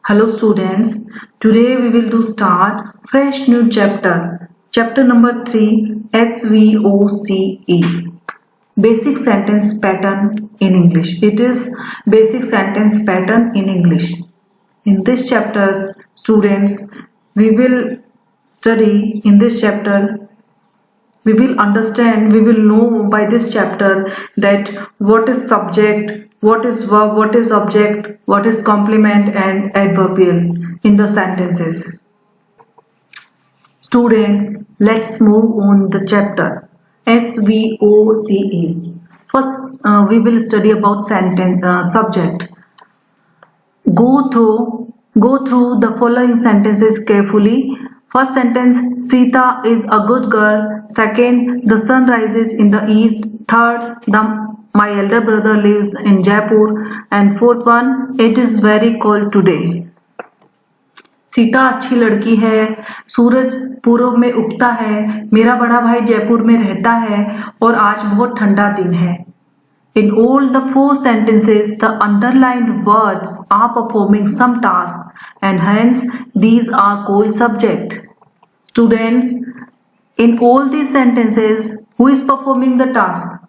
Hello students, today we will do start fresh new chapter. Chapter number 3 SVOCE. Basic sentence pattern in English. It is basic sentence pattern in English. In this chapter, students, we will study in this chapter. We will understand, we will know by this chapter that what is subject, what is verb, what is object, what is complement and adverbial in the sentences. Students, let's move on the chapter SVOCE. First, we will study about sentence subject. Go through the following sentences carefully. First sentence, Sita is a good girl. Second, the sun rises in the east. Third, my elder brother lives in Jaipur. And fourth one, it is very cold today. Sita अच्छी लड़की है, सूरज पूर्व में उगता है, मेरा बड़ा भाई जयपुर में रहता है और आज बहुत ठंडा दिन है. In all the four sentences, the underlined words are performing some task and hence these are called subject. Students, in all these sentences, who is performing the task?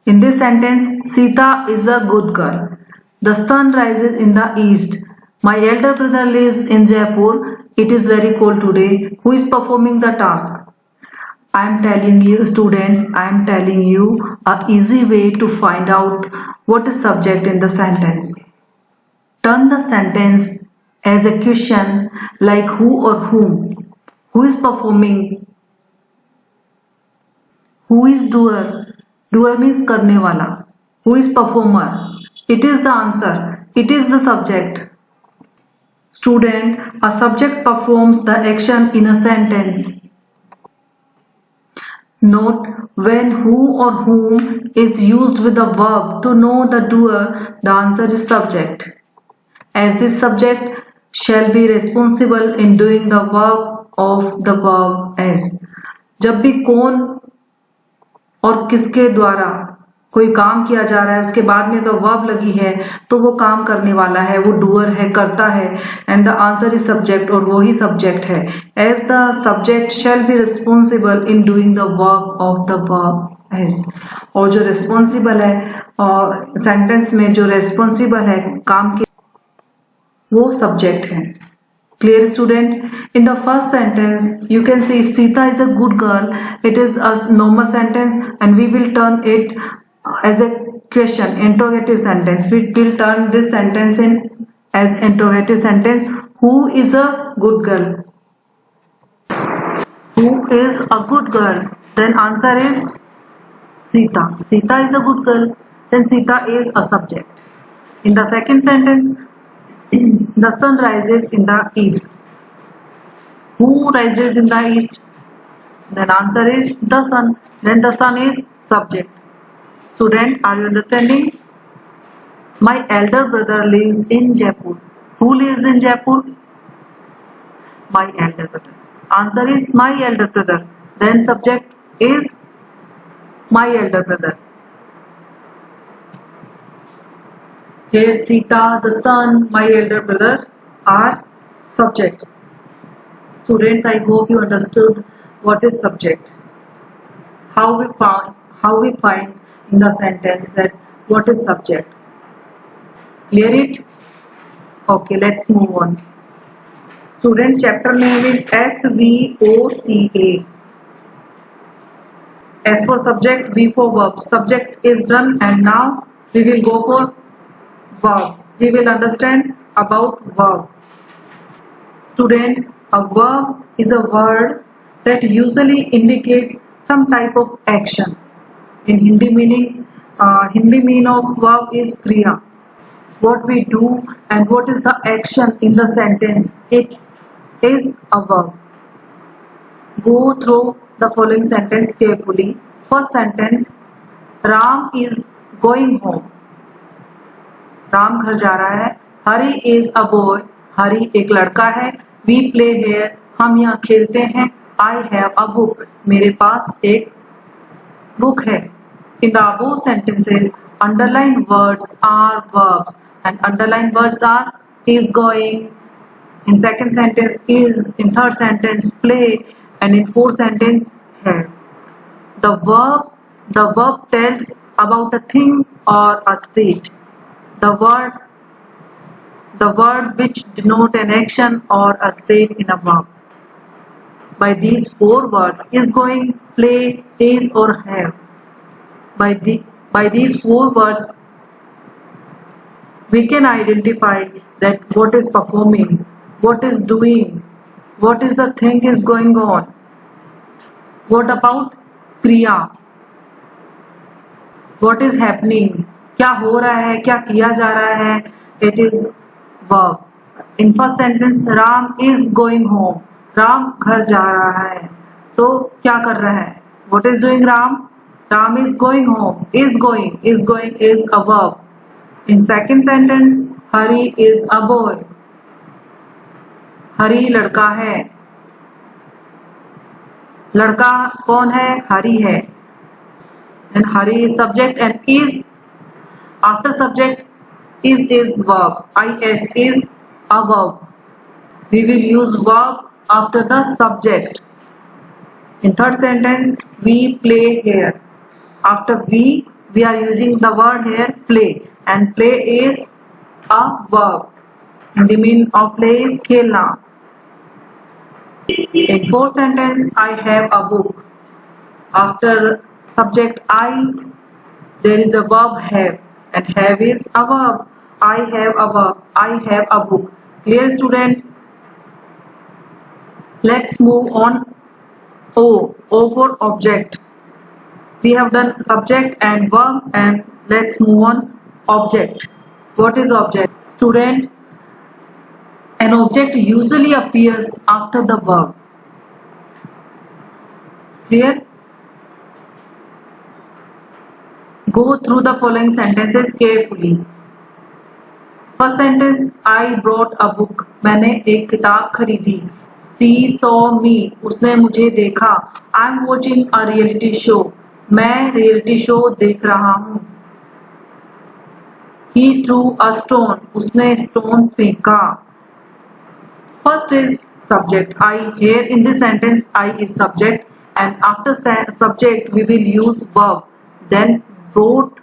In this sentence, Sita is a good girl. The sun rises in the east. My elder brother lives in Jaipur. It is very cold today. Who is performing the task? I am telling you, students, I am telling you a easy way to find out what is subject in the sentence. Turn the sentence as a question like who or whom. Who is performing? Who is doer? Doer means करने वाला. Who is performer? It is the answer. It is the subject. Student, a subject performs the action in a sentence. Note, when who or whom is used with the verb to know the doer, the answer is subject. As this subject shall be responsible in doing the work of the verb as. जब भी कौन और किसके द्वारा कोई काम किया जा रहा है उसके बाद में अगर वर्ब लगी है तो वो काम करने वाला है, वो डूअर है, करता है and the answer is subject और वो ही सब्जेक्ट है. As the subject shall be responsible in doing the work of the verb as. और जो रिस्पॉन्सिबल है और सेंटेंस में जो रिस्पॉन्सिबल है काम के वो सब्जेक्ट है. Clear student? In the first sentence, you can see Sita is a good girl. It is a normal sentence and we will turn it as a question, interrogative sentence. We will turn this sentence in as interrogative sentence. Who is a good girl? Who is a good girl? Then answer is Sita. Sita is a good girl. Then Sita is a subject. In the second sentence, the sun rises in the east. Who rises in the east? Then answer is the sun. Then the sun is subject. Student, are you understanding? My elder brother lives in Jaipur. Who lives in Jaipur? My elder brother. Answer is my elder brother. Then subject is my elder brother. Here Sita, the sun, my elder brother are subjects. Students, I hope you understood what is subject. How we find in the sentence that what is subject. Clear it? Okay, let's move on. Students, chapter name is SVOCA. S for subject, V for verb. Subject is done and now we will go for verb. We will understand about verb. Students, a verb is a word that usually indicates some type of action. In Hindi meaning of verb is kriya. What we do and what is the action in the sentence, it is a verb. Go through the following sentence carefully. First sentence, Ram is going home. Ram घर जा रहा है. हरी is a boy. हरी एक लड़का है. We play here. हम यहाँ खेलते हैं. I have a book. मेरे पास एक बुक है. In the above sentences underlined words are verbs and underlined words are is going. In second sentence is. In third sentence play, and in fourth sentence have. The verb tells about a thing or a state. The word which denote an action or a state in a verb. By these four words, is going, play, is or have. By these four words, we can identify that what is performing, what is doing, what is the thing is going on. What about क्रिया? What is happening? क्या हो रहा है, क्या किया जा रहा है? It is verb. In first sentence, Ram is going home. Ram घर जा रहा है, तो क्या कर रहा है? What is doing Ram? Ram is going home. Is going is a verb. In second sentence, Hari is a boy. हरी लड़का है. लड़का कौन है? हरी है. And Hari is subject and is after subject is verb. Is a verb. We will use verb after the subject. In third sentence, we play here. After we are using the word here play, and play is a verb. And the meaning of play is खेलना. In fourth sentence, I have a book. After subject I, there is a verb have, and have is a verb. I have a verb. I have a book. Clear, student? Let's move on. O for object. We have done subject and verb, and let's move on object. What is object? Student, an object usually appears after the verb. Clear? Go through the following sentences carefully. First sentence, I brought a book. मैंने एक किताब खरीदी. She saw me. उसने मुझे देखा. I'm watching a reality show. मैं reality show देख रहा हूँ. He threw a stone. उसने stone फेंका. First is subject. I. Here in this sentence, I is subject, and after subject we will use verb. Then bought.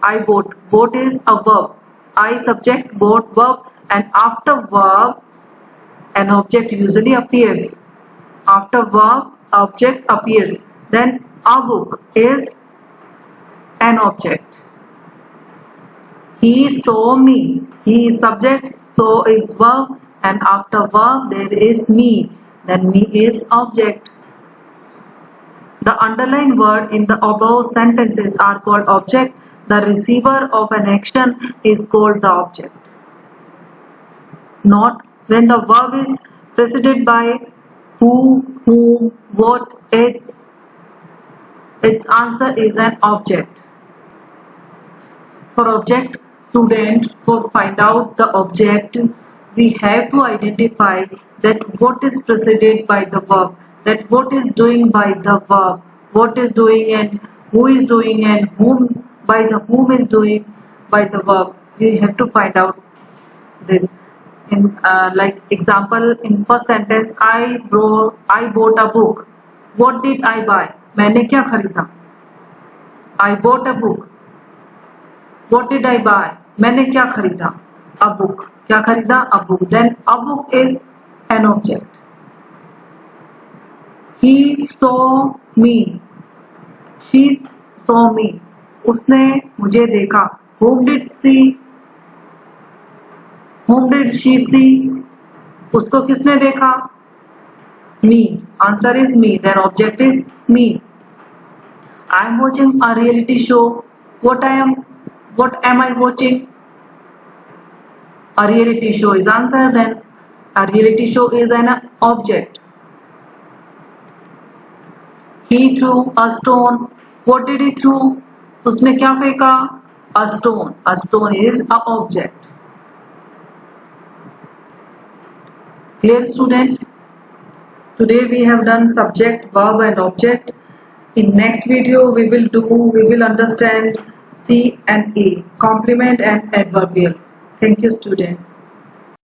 I bought. Bought is a verb. I subject, bought verb, and after verb an object usually appears. After verb object appears. Then a book is an object. He saw me. He is subject, so is verb, and after verb there is me. Then me is object. The underlined word in the above sentences are called object. The receiver of an action is called the object. Note, when the verb is preceded by who, whom, what, its answer is an object. For object, student, for find out the object, we have to identify that what is preceded by the verb, that what is doing by the verb, what is doing and who is doing and whom by the whom is doing by the verb. We have to find out this. In like example, in first sentence, I bought a book. What did I buy? मैंने क्या खरीदा? I bought a book. What did I buy? मैंने क्या खरीदा? A book. क्या खरीदा? A book. Then a book is an object. He saw me. She saw me. उसने मुझे देखा. Whom did she see? उसको किसने देखा? Me. Answer is me. Then object is me. I am watching a reality show. What am I watching? A reality show is answer. Then a reality show is an object. He threw a stone. What did he throw? उसने क्या फेंका? A stone. A stone is an object. Clear, students? Today we have done subject, verb and object. In next video we will understand C and A, complement and adverbial. Thank you, students.